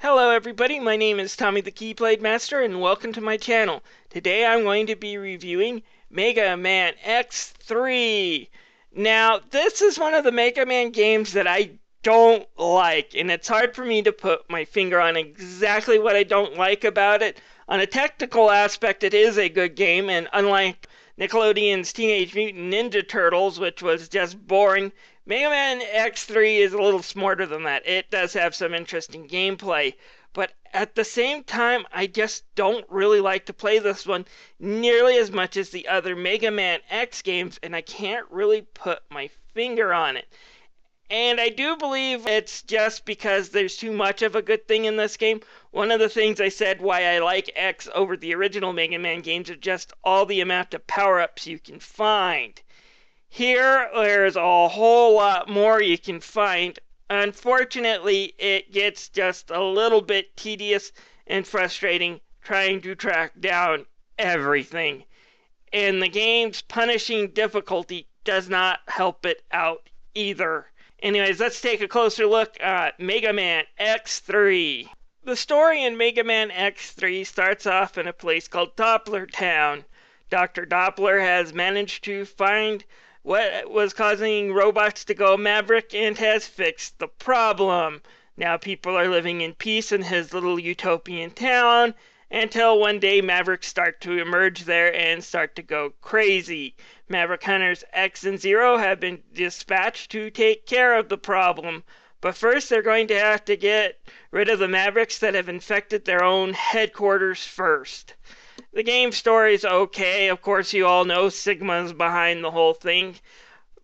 Hello everybody, my name is Tommy the Keyblade Master and welcome to my channel. Today I'm going to be reviewing Mega Man X3. Now, this is one of the Mega Man games that I don't like, and it's hard for me to put my finger on exactly what I don't like about it. On a technical aspect, it is a good game, and unlike Nickelodeon's Teenage Mutant Ninja Turtles, which was just boring, Mega Man X3 is a little smarter than that. It does have some interesting gameplay, but at the same time, I just don't really like to play this one nearly as much as the other Mega Man X games, and I can't really put my finger on it. And I do believe it's just because there's too much of a good thing in this game. One of the things I said why I like X over the original Mega Man games is just all the amount of power-ups you can find. Here, there's a whole lot more you can find. Unfortunately, it gets just a little bit tedious and frustrating trying to track down everything. And the game's punishing difficulty does not help it out either. Anyways, let's take a closer look at Mega Man X3. The story in Mega Man X3 starts off in a place called Doppler Town. Dr. Doppler has managed to find what was causing robots to go maverick and has fixed the problem. Now people are living in peace in his little utopian town until one day Mavericks start to emerge there and start to go crazy. Maverick Hunters X and Zero have been dispatched to take care of the problem. But first they're going to have to get rid of the Mavericks that have infected their own headquarters first. The game story is okay. Of course, you all know Sigma's behind the whole thing.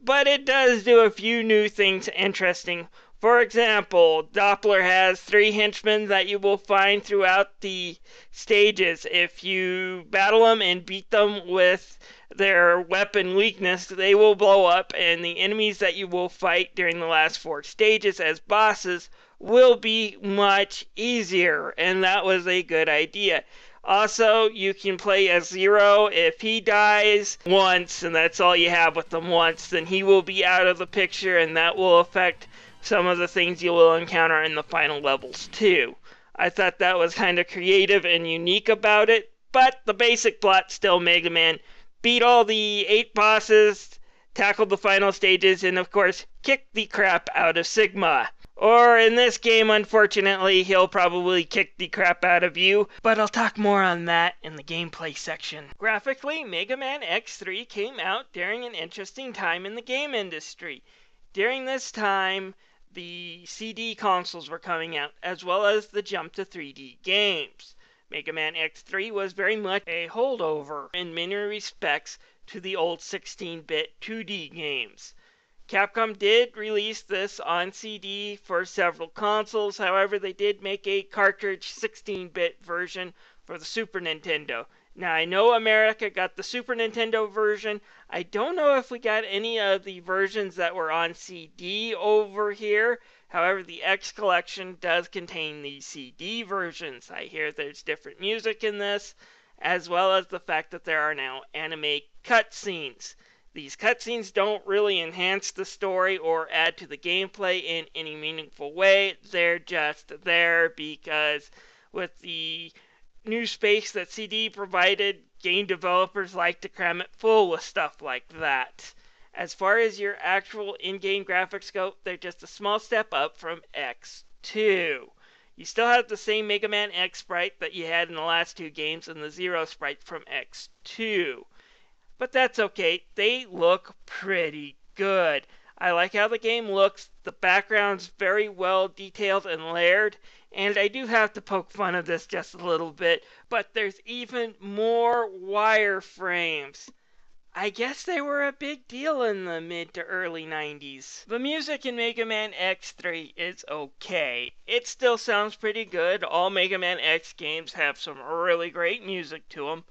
But it does do a few new things interesting. For example, Doppler has 3 henchmen that you will find throughout the stages. If you battle them and beat them with their weapon weakness, they will blow up, and the enemies that you will fight during the last 4 stages as bosses will be much easier, and that was a good idea. Also, you can play as Zero. If he dies once, and that's all you have with him once, then he will be out of the picture, and that will affect some of the things you will encounter in the final levels too. I thought that was kind of creative and unique about it, but the basic plot still Mega Man. Beat all the 8 bosses, tackled the final stages, and of course, kicked the crap out of Sigma. Or in this game, unfortunately, he'll probably kick the crap out of you, but I'll talk more on that in the gameplay section. Graphically, Mega Man X3 came out during an interesting time in the game industry. During this time, the CD consoles were coming out, as well as the jump to 3D games. Mega Man X3 was very much a holdover in many respects to the old 16-bit 2D games. Capcom did release this on CD for several consoles, however they did make a cartridge 16-bit version for the Super Nintendo. Now I know America got the Super Nintendo version. I don't know if we got any of the versions that were on CD over here. However, the X collection does contain the CD versions. I hear there's different music in this, as well as the fact that there are now anime cutscenes. These cutscenes don't really enhance the story or add to the gameplay in any meaningful way. They're just there because with the new space that CD provided, game developers like to cram it full with stuff like that. As far as your actual in-game graphics go, they're just a small step up from X2. You still have the same Mega Man X sprite that you had in the last 2 games and the Zero sprite from X2. But that's okay, they look pretty good. I like how the game looks, the background's very well detailed and layered, and I do have to poke fun of this just a little bit, but there's even more wireframes. I guess they were a big deal in the mid to early 90s. The music in Mega Man X3 is okay. It still sounds pretty good. All Mega Man X games have some really great music to them.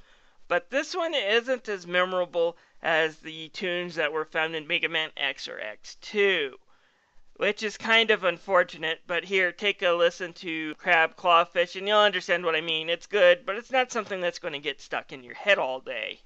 But this one isn't as memorable as the tunes that were found in Mega Man X or X2. Which is kind of unfortunate, but here, take a listen to Crab Clawfish and you'll understand what I mean. It's good, but it's not something that's going to get stuck in your head all day.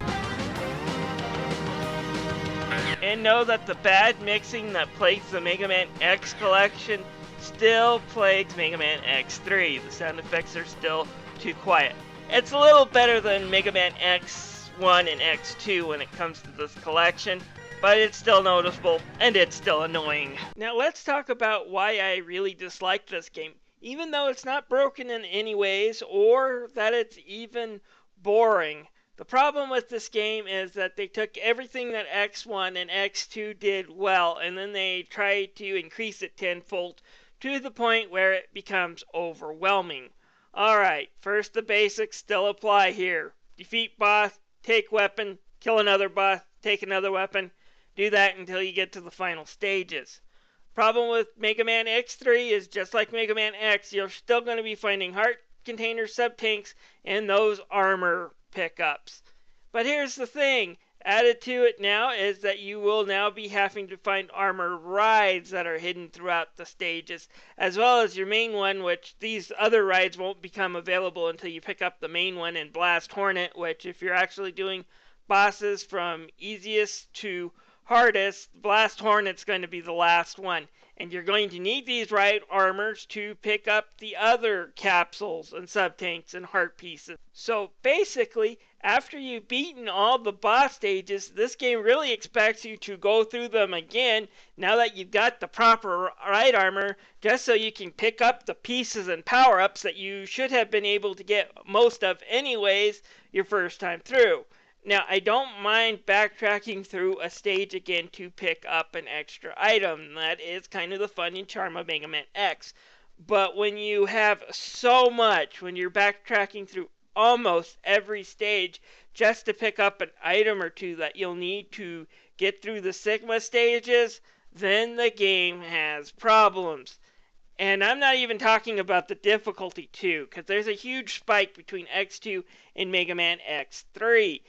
And know that the bad mixing that plagues the Mega Man X collection still plagues Mega Man X3. The sound effects are still too quiet. It's a little better than Mega Man X1 and X2 when it comes to this collection, but it's still noticeable, and it's still annoying. Now let's talk about why I really dislike this game. Even though it's not broken in any ways, or that it's even boring, the problem with this game is that they took everything that X1 and X2 did well, and then they tried to increase it tenfold to the point where it becomes overwhelming. Alright, first the basics still apply here. Defeat boss, take weapon, kill another boss, take another weapon. Do that until you get to the final stages. Problem with Mega Man X3 is just like Mega Man X, you're still going to be finding heart containers, sub-tanks, and those armor pickups. But here's the thing, added to it now is that you will now be having to find armor rides that are hidden throughout the stages, as well as your main one, which these other rides won't become available until you pick up the main one in Blast Hornet, which if you're actually doing bosses from easiest to hardest, Blast Hornet's going to be the last one. And you're going to need these ride armors to pick up the other capsules and sub-tanks and heart pieces. So basically, after you've beaten all the boss stages, this game really expects you to go through them again now that you've got the proper ride armor, just so you can pick up the pieces and power-ups that you should have been able to get most of anyways your first time through. Now, I don't mind backtracking through a stage again to pick up an extra item. That is kind of the fun and charm of Mega Man X. But when you have so much, when you're backtracking through almost every stage just to pick up an item or two that you'll need to get through the Sigma stages, then the game has problems. And I'm not even talking about the difficulty too, because there's a huge spike between X2 and Mega Man X3.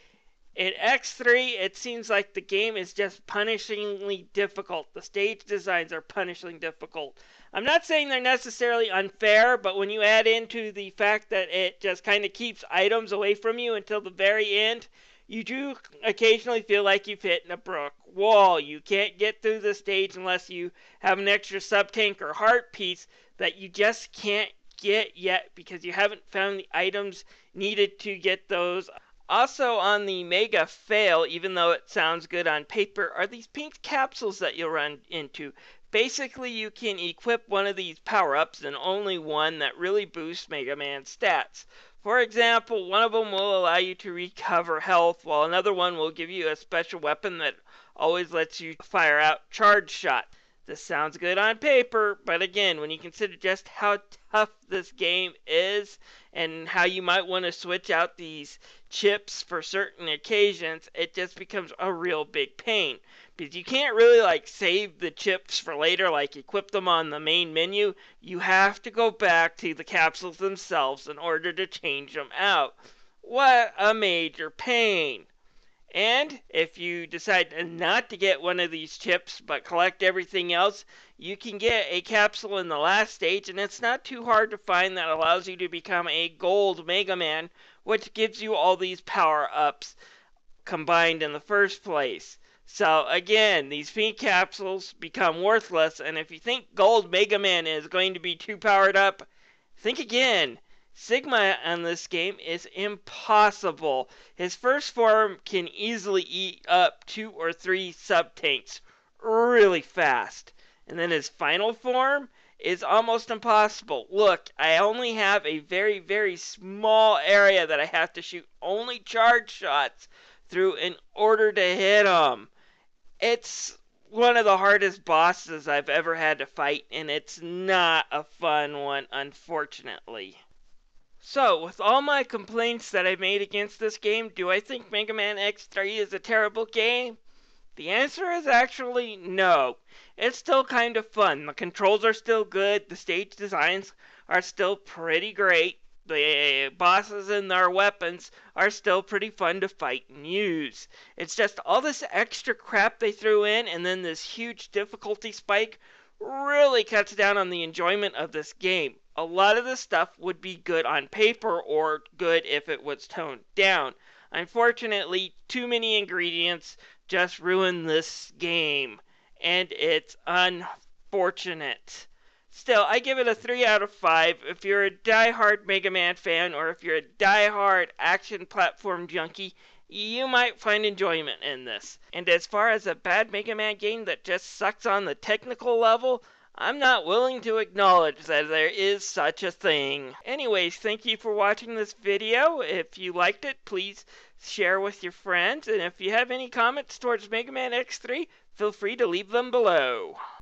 In X3, it seems like the game is just punishingly difficult. The stage designs are punishingly difficult. I'm not saying they're necessarily unfair, but when you add into the fact that it just kind of keeps items away from you until the very end, you do occasionally feel like you've hit a brick wall. You can't get through the stage unless you have an extra sub-tank or heart piece that you just can't get yet because you haven't found the items needed to get those. Also on the Mega fail, even though it sounds good on paper, are these pink capsules that you'll run into. Basically, you can equip one of these power-ups and only one that really boosts Mega Man's stats. For example, one of them will allow you to recover health, while another one will give you a special weapon that always lets you fire out Charge Shot. This sounds good on paper, but again, when you consider just how tough this game is and how you might want to switch out these chips for certain occasions, it just becomes a real big pain. Because you can't really save the chips for later, like equip them on the main menu. You have to go back to the capsules themselves in order to change them out. What a major pain. And if you decide not to get one of these chips but collect everything else, you can get a capsule in the last stage, and it's not too hard to find, that allows you to become a gold Mega Man, which gives you all these power-ups combined in the first place. So again, these pink capsules become worthless, and if you think gold Mega Man is going to be too powered up, think again. Sigma on this game is impossible. His first form can easily eat up 2 or 3 sub-tanks really fast. And then his final form is almost impossible. Look, I only have a very, very small area that I have to shoot only charge shots through in order to hit him. It's one of the hardest bosses I've ever had to fight, and it's not a fun one, unfortunately. So, with all my complaints that I've made against this game, do I think Mega Man X3 is a terrible game? The answer is actually no. It's still kind of fun. The controls are still good. The stage designs are still pretty great. The bosses and their weapons are still pretty fun to fight and use. It's just all this extra crap they threw in, and then this huge difficulty spike really cuts down on the enjoyment of this game. A lot of this stuff would be good on paper, or good if it was toned down. Unfortunately, too many ingredients just ruin this game, and it's unfortunate. Still, I give it a 3 out of 5. If you're a die-hard Mega Man fan, or if you're a die-hard action platform junkie, you might find enjoyment in this. And as far as a bad Mega Man game that just sucks on the technical level, I'm not willing to acknowledge that there is such a thing. Anyways, thank you for watching this video. If you liked it, please share with your friends. And if you have any comments towards Mega Man X3, feel free to leave them below.